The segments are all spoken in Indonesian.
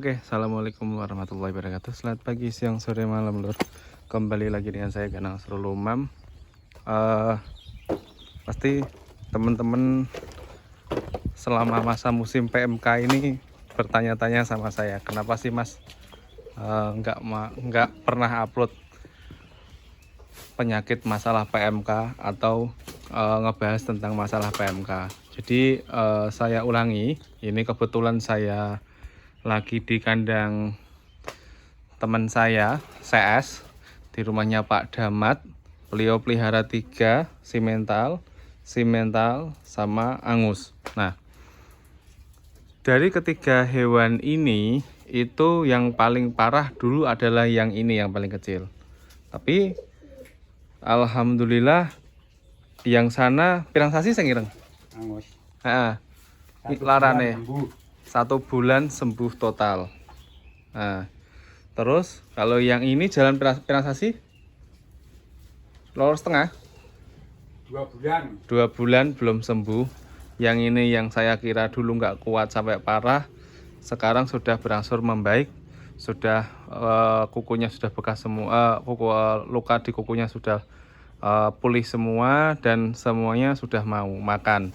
Oke, assalamualaikum warahmatullahi wabarakatuh. Selamat pagi, siang, sore, malam, lur. Kembali lagi dengan saya Ganang Serulumam. Pasti teman-teman selama masa musim PMK ini bertanya-tanya sama saya, kenapa sih Mas nggak pernah upload penyakit masalah PMK atau ngebahas tentang masalah PMK. Jadi saya ulangi, ini kebetulan saya lagi di kandang teman saya CS di rumahnya Pak Damat. Beliau pelihara 3 simental sama angus. Nah, dari ketiga hewan ini itu yang paling parah dulu adalah yang ini, yang paling kecil. Tapi alhamdulillah yang sana pirang sasi sing ireng. Angus. Heeh. Larane 1 bulan sembuh total. Nah, terus kalau yang ini jalan pirang sasi? Loro setengah. 2 bulan. 2 bulan belum sembuh. Yang ini yang saya kira dulu nggak kuat sampai parah, sekarang sudah berangsur membaik. Sudah kukunya sudah bekas semua, luka di kukunya sudah pulih semua dan semuanya sudah mau makan.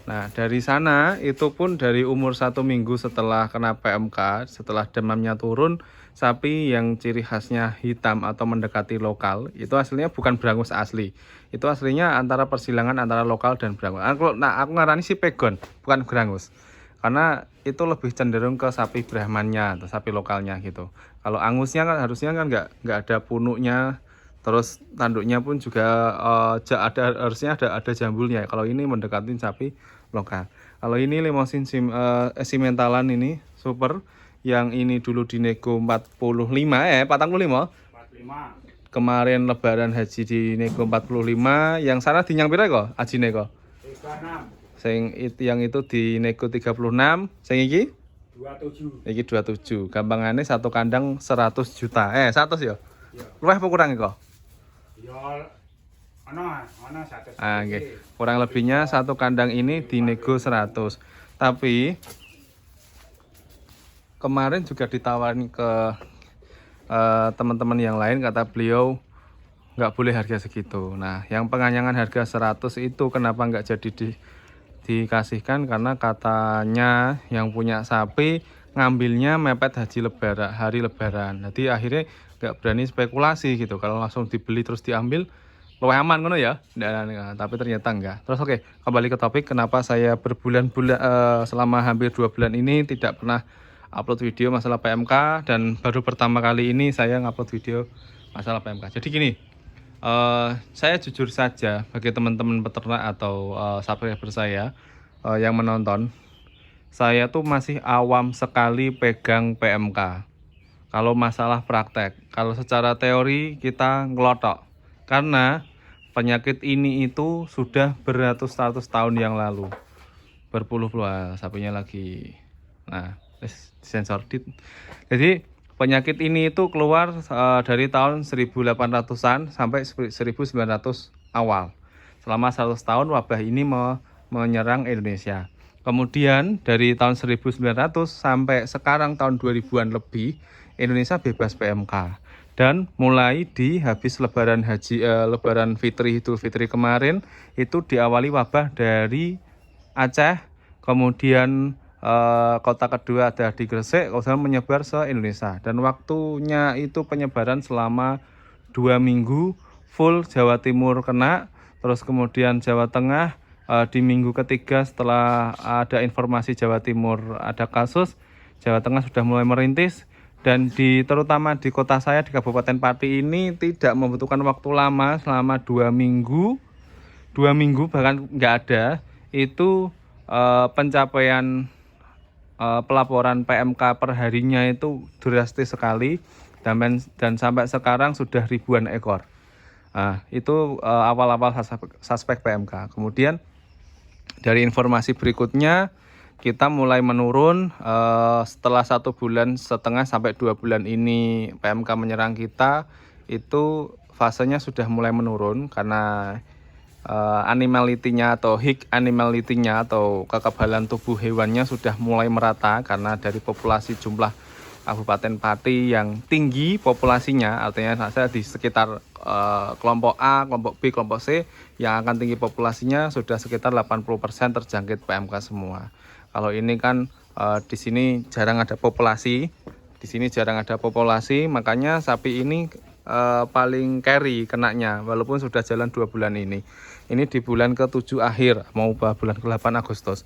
Nah, dari sana itu pun dari umur 1 minggu setelah kena PMK, setelah demamnya turun, sapi yang ciri khasnya hitam atau mendekati lokal, itu aslinya bukan berangus asli. Itu aslinya antara persilangan antara lokal dan berangus. Nah, aku ngarani si pegon, bukan berangus. Karena itu lebih cenderung ke sapi Brahmannya atau sapi lokalnya gitu. Kalau angusnya kan harusnya kan nggak ada punuknya. Terus tanduknya pun juga harusnya ada jambulnya. Kalau ini mendekati sapi lokal. Kalau ini limosin simentalan ini super, yang ini dulu dinego 45 45. 45. Kemarin lebaran haji dinego 45, yang sana dinyang pira kok ajine kok? 36. Yang itu dinego 36, sing iki 27. iki 27. Gampangane satu kandang 100 juta. 100 ya? Ya. Luwih apa kurang kok? Ya ana 100. Nggih. Kurang lebihnya satu kandang ini dinego 100. Tapi kemarin juga ditawarin ke teman-teman yang lain, kata beliau nggak boleh harga segitu. Nah, yang penganyangan harga 100 itu kenapa nggak jadi dikasihkan, karena katanya yang punya sapi ngambilnya mepet hari lebaran. Jadi akhirnya nggak berani spekulasi gitu. Kalau langsung dibeli terus diambil lebih aman kan ya. Nah, tapi ternyata enggak. Terus oke, kembali ke topik, kenapa saya berbulan-bulan selama hampir 2 bulan ini tidak pernah upload video masalah PMK, dan baru pertama kali ini saya ngupload video masalah PMK. Jadi gini, saya jujur saja bagi teman-teman peternak atau subscriber saya yang menonton, saya tuh masih awam sekali pegang PMK. Kalau masalah praktek, kalau secara teori kita ngelotok. Karena penyakit ini itu sudah beratus-ratus tahun yang lalu. Berpuluh-puluh sapinya lagi. Nah, sensor dit. Jadi penyakit ini itu keluar dari tahun 1800-an sampai 1900 awal. Selama 100 tahun wabah ini menyerang Indonesia. Kemudian dari tahun 1900 sampai sekarang tahun 2000-an lebih, Indonesia bebas PMK. Dan mulai di habis lebaran lebaran Idul Fitri kemarin itu diawali wabah dari Aceh, kemudian kota kedua ada di Gresik, kemudian menyebar se Indonesia. Dan waktunya itu penyebaran selama 2 minggu full Jawa Timur kena, terus kemudian Jawa Tengah di minggu ketiga setelah ada informasi Jawa Timur ada kasus, Jawa Tengah sudah mulai merintis. Dan terutama di kota saya di Kabupaten Pati ini tidak membutuhkan waktu lama, selama 2 minggu bahkan nggak ada itu pencapaian pelaporan PMK per harinya itu drastis sekali, dan sampai sekarang sudah ribuan ekor. Nah, itu awal-awal suspek PMK. Kemudian dari informasi berikutnya kita mulai menurun setelah 1,5 bulan sampai 2 bulan ini PMK menyerang kita, itu fasenya sudah mulai menurun karena animality-nya atau hig animality-nya atau kekebalan tubuh hewannya sudah mulai merata, karena dari populasi jumlah Kabupaten Pati yang tinggi populasinya, artinya saya di sekitar kelompok A, kelompok B, kelompok C yang akan tinggi populasinya sudah sekitar 80% terjangkit PMK semua. Kalau ini kan di sini jarang ada populasi, makanya sapi ini paling carry kenanya walaupun sudah jalan 2 bulan ini. Ini di bulan ke-7 akhir, mau bulan ke-8 Agustus.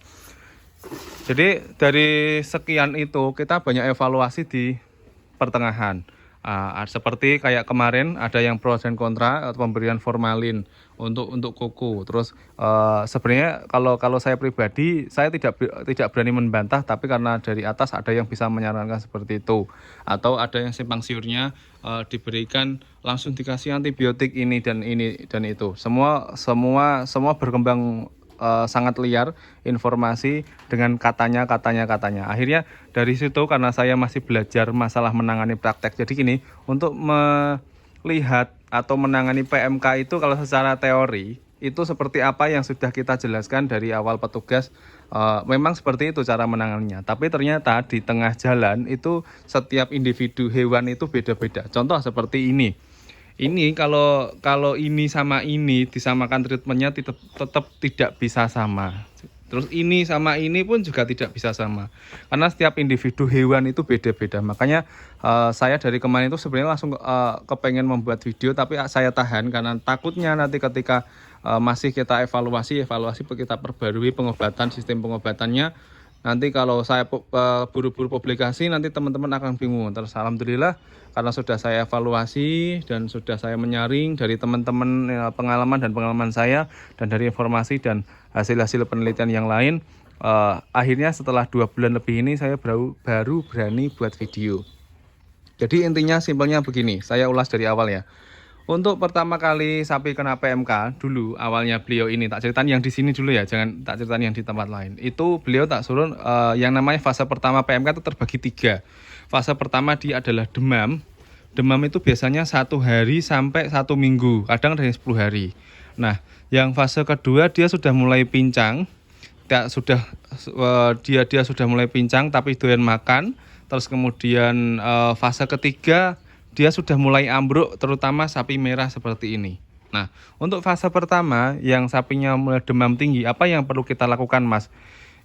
Jadi dari sekian itu kita banyak evaluasi di pertengahan. Seperti kayak kemarin ada yang pro dan kontra pemberian formalin untuk kuku. Terus sebenarnya kalau saya pribadi saya tidak berani membantah, tapi karena dari atas ada yang bisa menyarankan seperti itu, atau ada yang simpang siurnya diberikan langsung dikasih antibiotik ini dan itu. Semua berkembang sangat liar informasi dengan katanya. Akhirnya dari situ karena saya masih belajar masalah menangani praktek. Jadi gini, untuk melihat atau menangani PMK itu kalau secara teori itu seperti apa yang sudah kita jelaskan dari awal petugas, memang seperti itu cara menanganinya. Tapi ternyata di tengah jalan itu setiap individu hewan itu beda-beda. Contoh seperti ini. Ini kalau ini sama ini disamakan treatmentnya tetap tidak bisa sama. Terus ini sama ini pun juga tidak bisa sama. Karena setiap individu hewan itu beda-beda. Makanya saya dari kemarin itu sebenarnya langsung kepengen membuat video, tapi saya tahan karena takutnya nanti ketika masih kita evaluasi kita perbarui pengobatan, sistem pengobatannya. Nanti kalau saya buru-buru publikasi nanti teman-teman akan bingung. Terus alhamdulillah karena sudah saya evaluasi dan sudah saya menyaring dari teman-teman pengalaman saya dan dari informasi dan hasil-hasil penelitian yang lain, akhirnya setelah 2 bulan lebih ini saya baru berani buat video. Jadi intinya simpelnya begini, saya ulas dari awal ya. Untuk pertama kali sapi kena PMK dulu, awalnya beliau ini tak ceritain yang di sini dulu ya, jangan tak ceritain yang di tempat lain. Itu beliau tak suruh yang namanya fase pertama PMK itu terbagi 3. Fase pertama dia adalah demam. Demam itu biasanya 1 hari sampai 1 minggu, kadang dari 10 hari. Nah, yang fase kedua dia sudah mulai pincang. Dia sudah mulai pincang tapi doyan makan. Terus kemudian fase ketiga dia sudah mulai ambruk, terutama sapi merah seperti ini. Nah, untuk fase pertama yang sapinya mulai demam tinggi, apa yang perlu kita lakukan, Mas?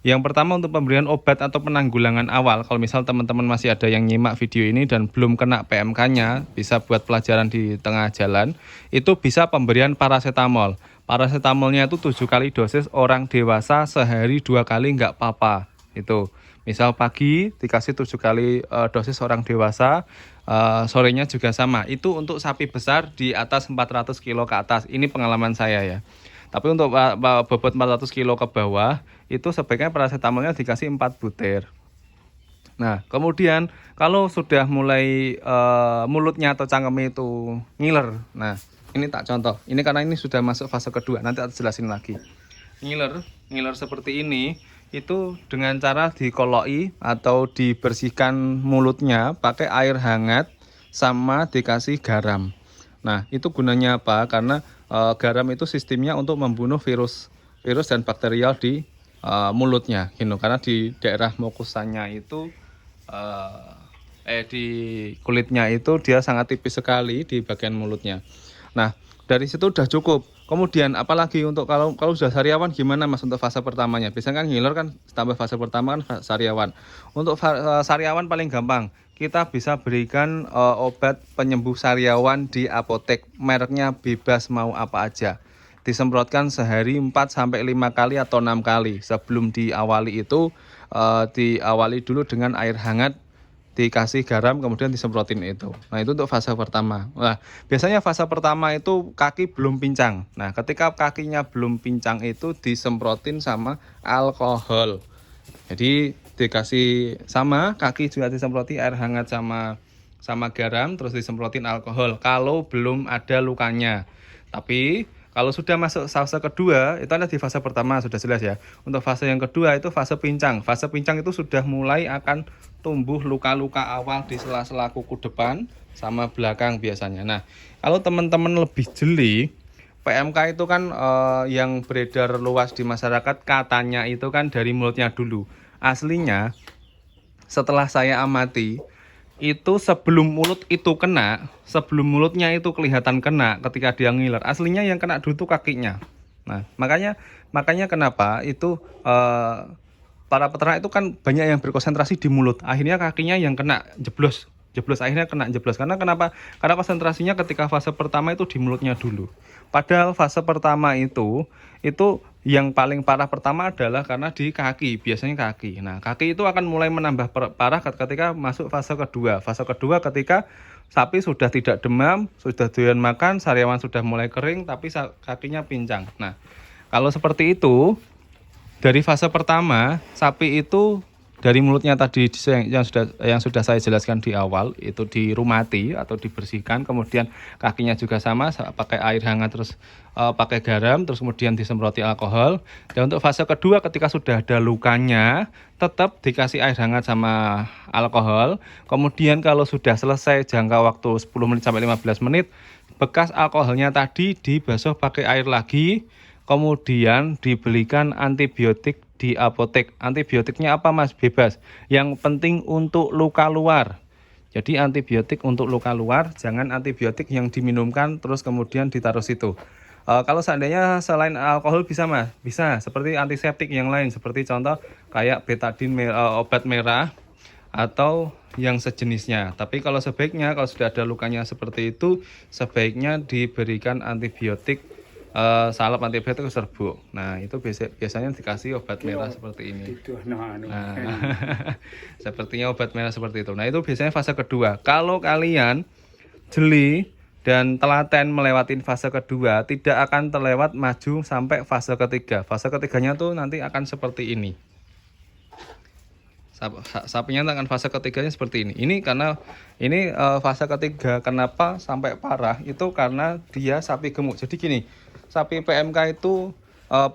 Yang pertama untuk pemberian obat atau penanggulangan awal. Kalau misal teman-teman masih ada yang nyimak video ini dan belum kena PMK-nya, bisa buat pelajaran di tengah jalan, itu bisa pemberian paracetamol. Paracetamolnya itu 7 kali dosis orang dewasa sehari 2 kali nggak apa-apa. Itu misal pagi dikasih 7 kali dosis orang dewasa, sorenya juga sama. Itu untuk sapi besar di atas 400 kilo ke atas. Ini pengalaman saya ya. Tapi untuk bobot 400 kilo ke bawah itu sebaiknya paracetamolnya dikasih 4 butir. Nah, kemudian kalau sudah mulai mulutnya atau cangkemnya itu ngiler. Nah, ini tak contoh. Ini karena ini sudah masuk fase kedua. Nanti aku jelasin lagi. Ngiler seperti ini itu dengan cara dikoloi atau dibersihkan mulutnya pakai air hangat sama dikasih garam. Nah, itu gunanya apa? Karena garam itu sistemnya untuk membunuh virus dan bakterial di mulutnya, gitu. Karena di daerah mukosannya itu di kulitnya itu dia sangat tipis sekali di bagian mulutnya. Nah, dari situ udah cukup. Kemudian apalagi untuk kalau sudah sariawan gimana, Mas, untuk fase pertamanya? Biasanya kan ngiler kan tambah fase pertama kan sariawan. Untuk sariawan paling gampang. Kita bisa berikan obat penyembuh sariawan di apotek. Mereknya bebas mau apa aja. Disemprotkan sehari 4 sampai 5 kali atau 6 kali. Sebelum diawali itu diawali dulu dengan air hangat, dikasih garam, kemudian disemprotin itu. Nah, itu untuk fase pertama. Nah, biasanya fase pertama itu kaki belum pincang. Nah, ketika kakinya belum pincang itu disemprotin sama alkohol. Jadi dikasih sama kaki juga disemproti air hangat sama garam, terus disemprotin alkohol kalau belum ada lukanya. Tapi kalau sudah masuk fase kedua, itu ada di fase pertama sudah jelas ya. Untuk fase yang kedua itu fase pincang. Fase pincang itu sudah mulai akan tumbuh luka-luka awal di sela-sela kuku depan sama belakang biasanya. Nah, kalau teman-teman lebih jeli, PMK itu kan yang beredar luas di masyarakat katanya itu kan dari mulutnya dulu. Aslinya setelah saya amati itu sebelum mulut itu kena, sebelum mulutnya itu kelihatan kena ketika dia ngiler, aslinya yang kena dulu tuh kakinya. Nah, makanya kenapa itu para peternak itu kan banyak yang berkonsentrasi di mulut. Akhirnya kakinya yang kena jeblos. Jeblos akhirnya kena jeblos. Karena kenapa? Karena konsentrasinya ketika fase pertama itu di mulutnya dulu. Padahal fase pertama itu yang paling parah pertama adalah karena di kaki, biasanya kaki. Nah, kaki itu akan mulai menambah parah ketika masuk fase kedua. Fase kedua ketika sapi sudah tidak demam, sudah doyan makan, sariawan sudah mulai kering, tapi kakinya pincang. Nah, kalau seperti itu, dari fase pertama, sapi itu dari mulutnya tadi yang sudah saya jelaskan di awal itu dirumati atau dibersihkan, kemudian kakinya juga sama pakai air hangat, terus pakai garam, terus kemudian disemproti alkohol. Dan untuk fase kedua ketika sudah ada lukanya tetap dikasih air hangat sama alkohol. Kemudian kalau sudah selesai jangka waktu 10 menit sampai 15 menit, bekas alkoholnya tadi dibasuh pakai air lagi. Kemudian dibelikan antibiotik di apotek. Antibiotiknya apa mas? Bebas. Yang penting untuk luka luar. Jadi antibiotik untuk luka luar, jangan antibiotik yang diminumkan terus kemudian ditaruh situ. Kalau seandainya selain alkohol bisa mas? Bisa. Seperti antiseptik yang lain. Seperti contoh kayak betadine, obat merah atau yang sejenisnya. Tapi kalau sebaiknya kalau sudah ada lukanya seperti itu, sebaiknya diberikan antibiotik, salep antibiotik serbuk. Nah, itu biasanya dikasih obat merah seperti ini. Nah, sepertinya obat merah seperti itu. Nah, itu biasanya fase kedua. Kalau kalian jeli dan telaten melewati fase kedua, tidak akan terlewat maju sampai fase ketiga. Fase ketiganya tuh nanti akan seperti ini. Sapinya akan fase ketiganya seperti ini. Ini karena ini fase ketiga. Kenapa sampai parah? Itu karena dia sapi gemuk. Jadi gini, sapi PMK itu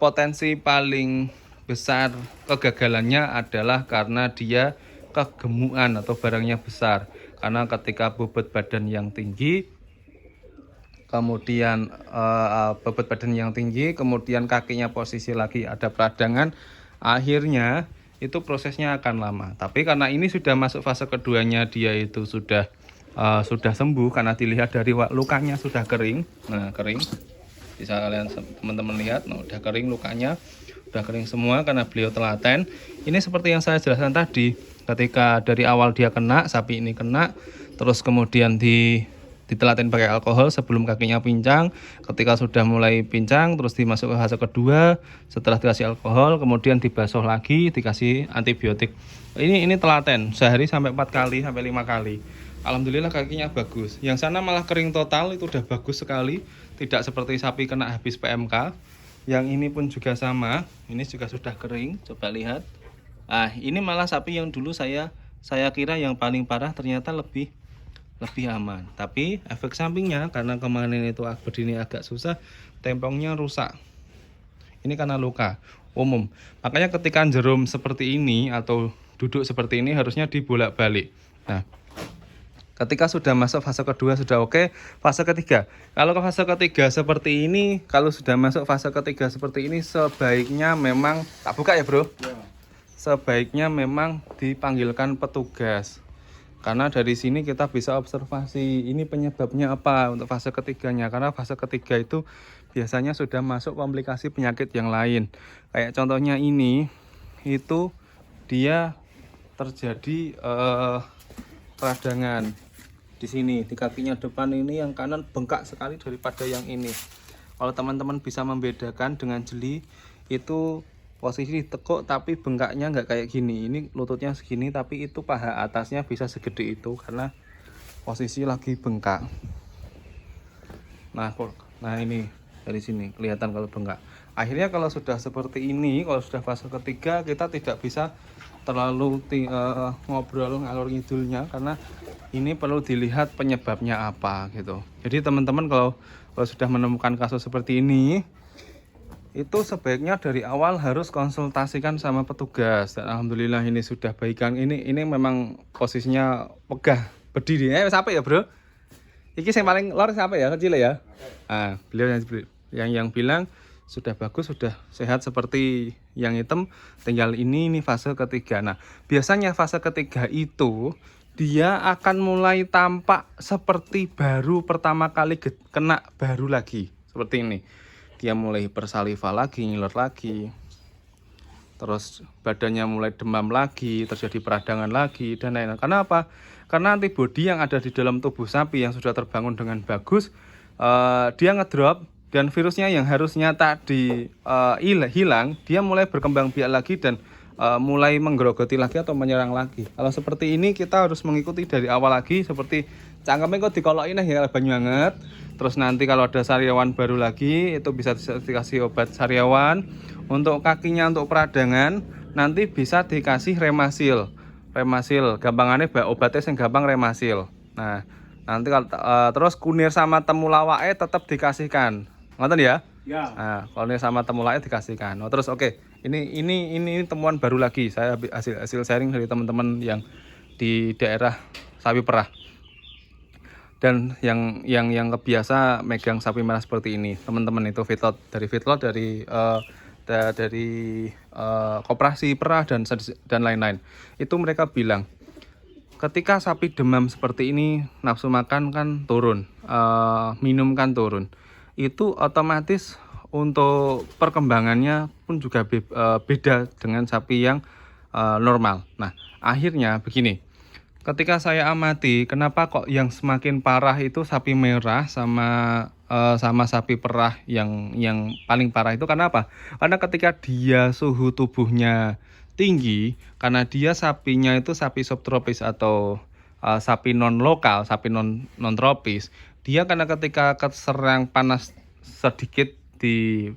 potensi paling besar kegagalannya adalah karena dia kegemukan atau barangnya besar. Karena ketika bobot badan yang tinggi, kemudian bobot badan yang tinggi, kemudian kakinya posisi lagi ada peradangan, akhirnya itu prosesnya akan lama. Tapi karena ini sudah masuk fase keduanya, dia itu sudah sembuh karena dilihat dari lukanya sudah kering. Nah, kering. Bisa kalian teman-teman lihat, nah, udah kering lukanya, udah kering semua karena beliau telaten. Ini seperti yang saya jelaskan tadi, ketika dari awal dia kena, sapi ini kena, terus kemudian ditelaten pakai alkohol sebelum kakinya pincang. Ketika sudah mulai pincang, terus dimasuk ke fase kedua, setelah dikasih alkohol, kemudian dibasuh lagi, dikasih antibiotik. Ini telaten, sehari sampai 4 kali, sampai 5 kali. Alhamdulillah kakinya bagus. Yang sana malah kering total, itu udah bagus sekali. Tidak seperti sapi kena habis PMK. Yang ini pun juga sama, ini juga sudah kering, coba lihat. Ah, ini malah sapi yang dulu saya kira yang paling parah, ternyata lebih aman. Tapi efek sampingnya karena kemarin itu berdiri agak susah, tempongnya rusak. Ini karena luka umum. Makanya ketika jerum seperti ini atau duduk seperti ini harusnya dibolak-balik. Nah, ketika sudah masuk fase kedua sudah oke, fase ketiga. Kalau ke fase ketiga seperti ini, kalau sudah masuk fase ketiga seperti ini, sebaiknya memang tak buka ya bro. Ya. Sebaiknya memang dipanggilkan petugas. Karena dari sini kita bisa observasi ini penyebabnya apa untuk fase ketiganya. Karena fase ketiga itu biasanya sudah masuk komplikasi penyakit yang lain. Kayak contohnya ini, itu dia terjadi peradangan di sini, di kakinya depan ini, yang kanan bengkak sekali daripada yang ini. Kalau teman-teman bisa membedakan dengan jeli, itu posisi ditekuk tapi bengkaknya nggak kayak gini. Ini lututnya segini tapi itu paha atasnya bisa segede itu karena posisi lagi bengkak. Nah ini dari sini kelihatan kalau bengkak. Akhirnya kalau sudah seperti ini, kalau sudah fase ketiga, kita tidak bisa terlalu ngobrol ngalor ngidulnya karena ini perlu dilihat penyebabnya apa gitu. Jadi teman-teman kalau sudah menemukan kasus seperti ini, itu sebaiknya dari awal harus konsultasikan sama petugas. Dan alhamdulillah ini sudah baikan. Ini memang posisinya pegah berdiri. Siapa ya bro? Iki yang paling lor siapa ya, kecil ya? Ah, beliau yang bilang sudah bagus, sudah sehat seperti yang hitam. Tinggal ini fase ketiga. Nah, biasanya fase ketiga itu dia akan mulai tampak seperti baru pertama kali kena baru lagi. Seperti ini. Dia mulai bersaliva lagi, ngiler lagi. Terus badannya mulai demam lagi, terjadi peradangan lagi, dan lain-lain. Karena apa? Karena antibodi yang ada di dalam tubuh sapi yang sudah terbangun dengan bagus, dia ngedrop, dan virusnya yang harusnya tadi hilang, dia mulai berkembang biak lagi dan mulai menggerogoti lagi atau menyerang lagi. Kalau seperti ini kita harus mengikuti dari awal lagi, seperti cangkemnya kok dikolokin ya banyu anget. Terus nanti kalau ada sariawan baru lagi itu bisa dikasih obat sariawan. Untuk kakinya untuk peradangan nanti bisa dikasih remasil. Remasil gampangannya obatnya yang gampang remasil. Nah, nanti kalau terus kunir sama temulawake tetap dikasihkan. Ngoten ya? Ya. Nah, kunir sama temulawake dikasihkan. Oh, terus oke. Ini temuan baru lagi. Saya hasil sharing dari teman-teman yang di daerah sapi perah. Dan yang kebiasa megang sapi merah seperti ini, teman-teman itu feedlot dari koperasi perah dan lain-lain. Itu mereka bilang ketika sapi demam seperti ini nafsu makan kan turun, minum kan turun. Itu otomatis untuk perkembangannya pun juga beda dengan sapi yang normal. Nah, akhirnya begini. Ketika saya amati, kenapa kok yang semakin parah itu sapi merah sama sapi perah yang paling parah itu karena apa? Karena ketika dia suhu tubuhnya tinggi, karena dia sapinya itu sapi subtropis atau sapi non lokal, sapi non tropis, dia karena ketika keserang panas sedikit di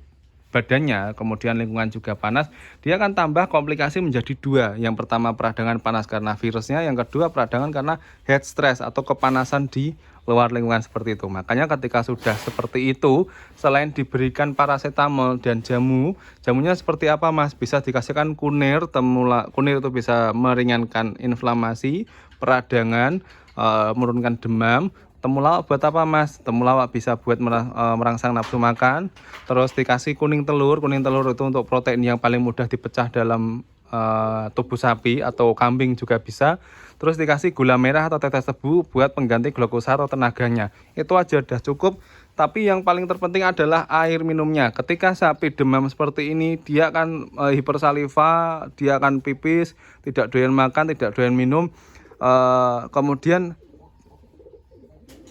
badannya, kemudian lingkungan juga panas, dia akan tambah komplikasi menjadi dua. Yang pertama peradangan panas karena virusnya, yang kedua peradangan karena heat stress atau kepanasan di luar lingkungan seperti itu. Makanya ketika sudah seperti itu, selain diberikan paracetamol dan jamunya seperti apa Mas? Bisa dikasihkan kunir, kunir itu bisa meringankan inflamasi, peradangan, menurunkan demam. Temulawak buat apa Mas? Temulawak bisa buat merangsang nafsu makan. Terus dikasih kuning telur itu untuk protein yang paling mudah dipecah dalam tubuh sapi atau kambing juga bisa. Terus dikasih gula merah atau tetes tebu buat pengganti glukosa atau tenaganya. Itu aja udah cukup. Tapi yang paling terpenting adalah air minumnya. Ketika sapi demam seperti ini, dia akan hipersaliva, dia akan pipis, tidak doyan makan, tidak doyan minum. Kemudian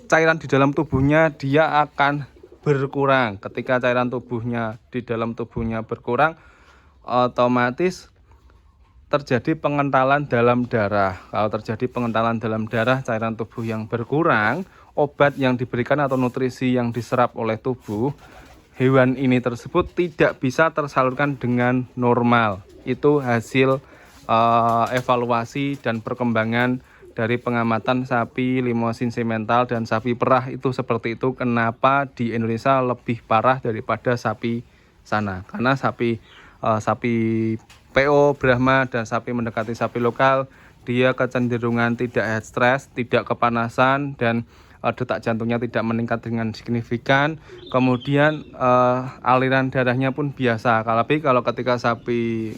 cairan di dalam tubuhnya dia akan berkurang. Ketika cairan tubuhnya di dalam tubuhnya berkurang, otomatis terjadi pengentalan dalam darah. Kalau terjadi pengentalan dalam darah, cairan tubuh yang berkurang, obat yang diberikan atau nutrisi yang diserap oleh tubuh hewan ini tersebut tidak bisa tersalurkan dengan normal. Itu hasil evaluasi dan perkembangan dari pengamatan sapi limosin simental dan sapi perah itu seperti itu. Kenapa di Indonesia lebih parah daripada sapi sana? Karena sapi PO, Brahma, dan sapi mendekati sapi lokal, dia kecenderungan tidak head stress, tidak kepanasan, dan detak jantungnya tidak meningkat dengan signifikan. Kemudian aliran darahnya pun biasa. Tapi kalau ketika sapi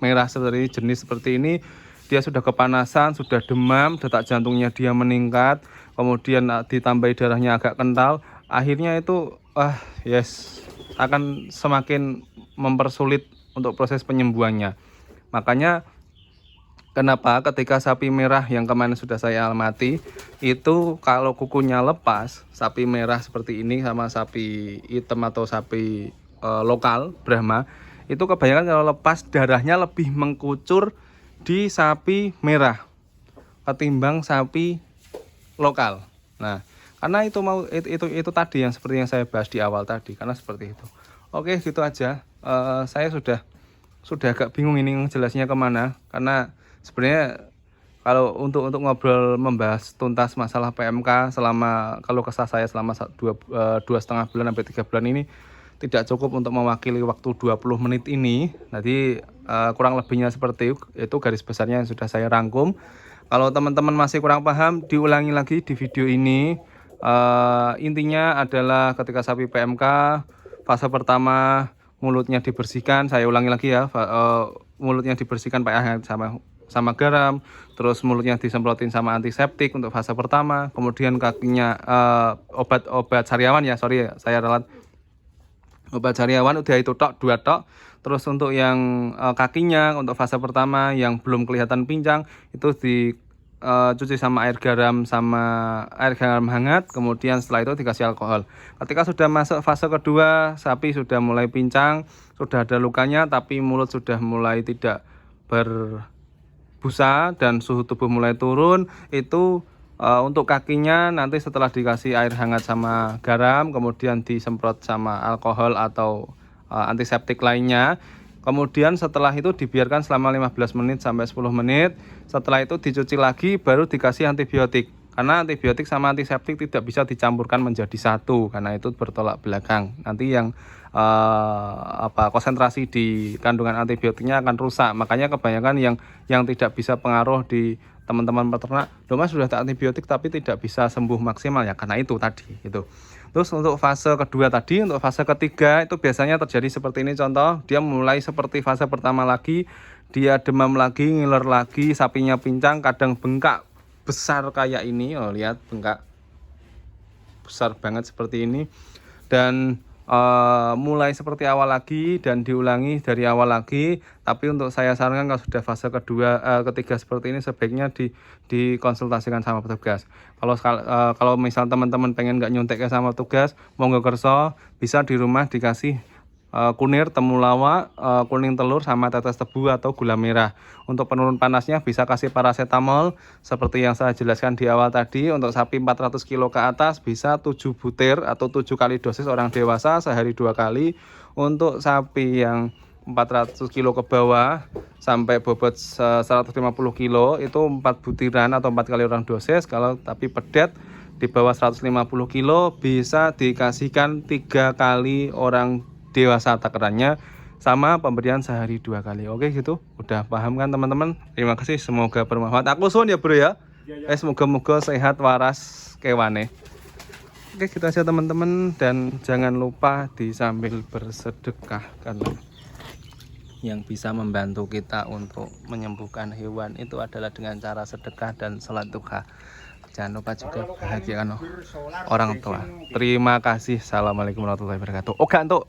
merah jenis seperti ini, dia sudah kepanasan, sudah demam, detak jantungnya dia meningkat, kemudian ditambahi darahnya agak kental, akhirnya itu akan semakin mempersulit untuk proses penyembuhannya. Makanya kenapa ketika sapi merah yang kemarin sudah saya amati, itu kalau kukunya lepas, sapi merah seperti ini sama sapi hitam atau sapi lokal Brahma, itu kebanyakan kalau lepas darahnya lebih mengkucur di sapi merah ketimbang sapi lokal. Nah, karena itu tadi yang seperti yang saya bahas di awal tadi, karena seperti itu. Oke, gitu aja. Saya sudah agak bingung ini jelasnya kemana, karena sebenarnya kalau untuk ngobrol membahas tuntas masalah PMK selama kalau kesah saya selama 2,5 bulan sampai 3 bulan ini tidak cukup untuk mewakili waktu 20 menit ini. Nanti kurang lebihnya seperti itu garis besarnya yang sudah saya rangkum. Kalau teman-teman masih kurang paham, diulangi lagi di video ini. Intinya adalah ketika sapi PMK fase pertama mulutnya dibersihkan. Saya ulangi lagi ya, mulutnya dibersihkan pakai hangat sama garam, terus mulutnya disemprotin sama antiseptik untuk fase pertama, kemudian kakinya obat sariawan ya, sorry saya ralat obat sariawan udah itu tok, 2 tok. Terus untuk yang kakinya untuk fase pertama yang belum kelihatan pincang itu dicuci sama air garam hangat, kemudian setelah itu dikasih alkohol. Ketika sudah masuk fase kedua, sapi sudah mulai pincang, sudah ada lukanya tapi mulut sudah mulai tidak berbusa dan suhu tubuh mulai turun, itu untuk kakinya nanti setelah dikasih air hangat sama garam, kemudian disemprot sama alkohol atau antiseptik lainnya. Kemudian setelah itu dibiarkan selama 15 menit sampai 10 menit. Setelah itu dicuci lagi, baru dikasih antibiotik. Karena antibiotik sama antiseptik tidak bisa dicampurkan menjadi satu, karena itu bertolak belakang. Nanti yang konsentrasi di kandungan antibiotiknya akan rusak. Makanya kebanyakan yang tidak bisa pengaruh di teman-teman peternak, loh mas sudah tak antibiotik tapi tidak bisa sembuh maksimal, ya karena itu tadi itu. Terus untuk fase kedua tadi, untuk fase ketiga itu biasanya terjadi seperti ini. Contoh, dia mulai seperti fase pertama lagi, dia demam lagi, ngiler lagi, sapinya pincang, kadang bengkak besar kayak ini. Oh lihat, bengkak besar banget seperti ini. Dan mulai seperti awal lagi dan diulangi dari awal lagi. Tapi untuk saya sarankan kalau sudah fase ketiga seperti ini sebaiknya dikonsultasikan sama petugas. Kalau misal teman-teman pengen nggak nyuntiknya sama petugas, monggo kerso, bisa di rumah dikasih kunir, temulawak, kuning telur sama tetes tebu atau gula merah. Untuk penurun panasnya bisa kasih paracetamol seperti yang saya jelaskan di awal tadi. Untuk sapi 400 kilo ke atas bisa 7 butir atau 7 kali dosis orang dewasa sehari 2 kali. Untuk sapi yang 400 kilo ke bawah sampai bobot 150 kilo itu 4 butiran atau 4 kali orang dosis. Kalau tapi pedet di bawah 150 kilo bisa dikasihkan 3 kali orang dewasa takarannya, sama pemberian sehari 2 kali. Oke gitu, udah paham kan teman-teman? Terima kasih, semoga bermanfaat. Aku suwun ya bro ya. Semoga sehat waras kewane. Oke gitu aja teman-teman, dan jangan lupa disambil bersedekah, karena yang bisa membantu kita untuk menyembuhkan hewan itu adalah dengan cara sedekah dan sholat duha. Jangan lupa juga bahagiakan orang tua. Terima kasih. Assalamualaikum warahmatullahi wabarakatuh. Oke, untuk